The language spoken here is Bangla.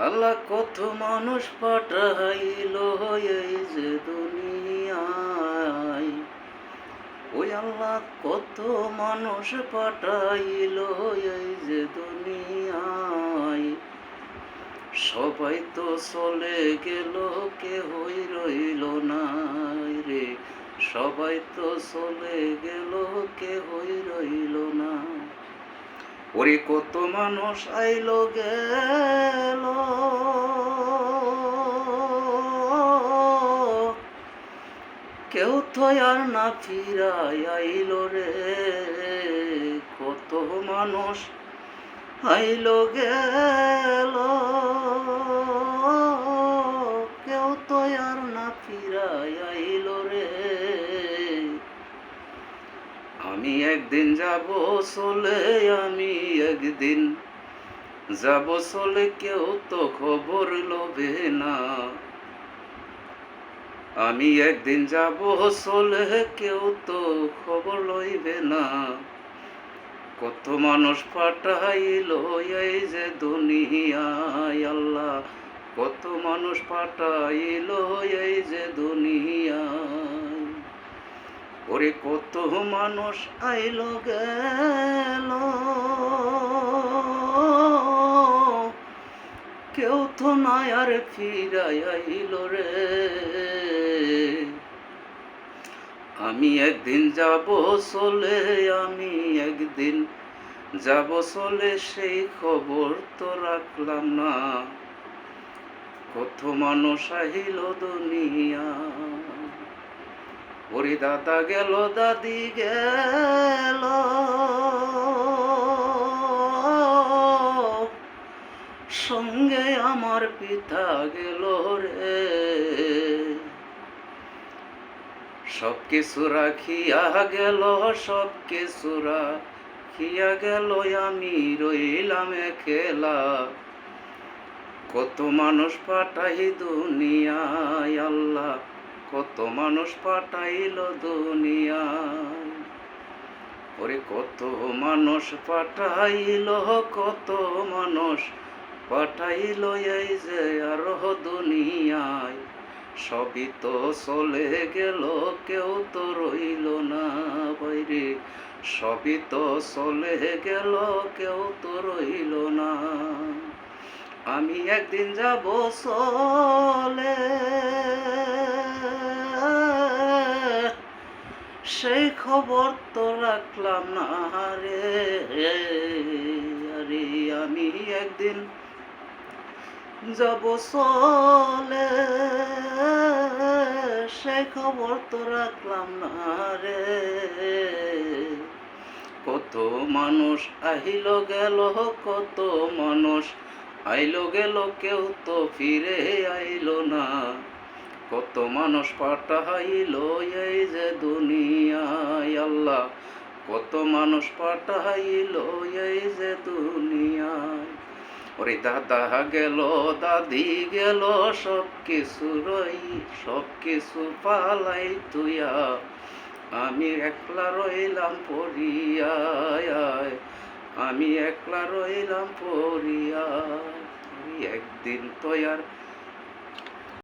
আল্লাহ কত মানুষ পাঠাইলো এই যে দুনিয়ায়, ওই আল্লাহ কত মানুষ পাঠাইলো এই যে দুনিয়ায়। সবাই তো চলে গেল, কেহই রইল না রে। সবাই তো চলে গেল, কেহই রইল না। ওরে কত মানুষ আইলো গেল, কেউ তো আর না ফিরাই আইলো রে। কত মানুষ আইলো গেল, কেউ তো আর না ফিরাই আইলো রে। আমি একদিন যাব চলে, আমি একদিন যাব চলে, কেউ তো খবর লবে না। আমি একদিন যাব চলে, কেউ তো খবর লইবে না। কত মানুষ পাঠাইলো এই যে দুনিয়ায় আল্লাহ, কত মানুষ পাঠাইলো এই যে দুনিয়ায়। ওরে কত মানুষ আইলো গেল, কেউ তো নাই আর ফিরাই আইলো রে। আমি একদিন যাব চলে, আমি একদিন যাব চলে, সেই খবর তো রাখলাম না। কত মানুষ আহিল দুনিয়া, ওরে দাদা গেল, দাদি গেল, সঙ্গে আমার পিতা গেল রে। সব কিছু রাখিয়া গেল, সব কিছু রাখিয়া গেল, আমি রইলাম একলা। কত মানুষ পাঠাই দুনিয়ায় আল্লাহ, কত মানুষ পাঠাইল দুনিয়ায়। ওরে কত মানুষ পাঠাইল, কত মানুষ পাঠাইল এই যে আরো দুনিয়ায়। সবই তো চলে গেল, কেউ তো রইল না বাইরে। সবই তো চলে গেল, কেউ তো রইল না। আমি একদিন যাব চলে, সেই খবর তো রাখলাম না রে। আরে আমি একদিন যাব চলে, সেই খবর তো রাখলাম না রে। কত মানুষ আহিল গেল, কত মানুষ আইলো গেল, কেউ তো ফিরে আইলো না। কত মানুষ পাঠাইলো এই যে দুনিয়ায় আল্লাহ, কত মানুষ পাঠাইলো এই যে দুনিয়ায়। ওরে দাদা গেল, দাদি গেল, সব কিছু সব কিছু পালাই তুইয়া, আমি একলা রইলাম পড়িয়া। আমি একলা রইলাম পড়িয়া। একদিন তো আর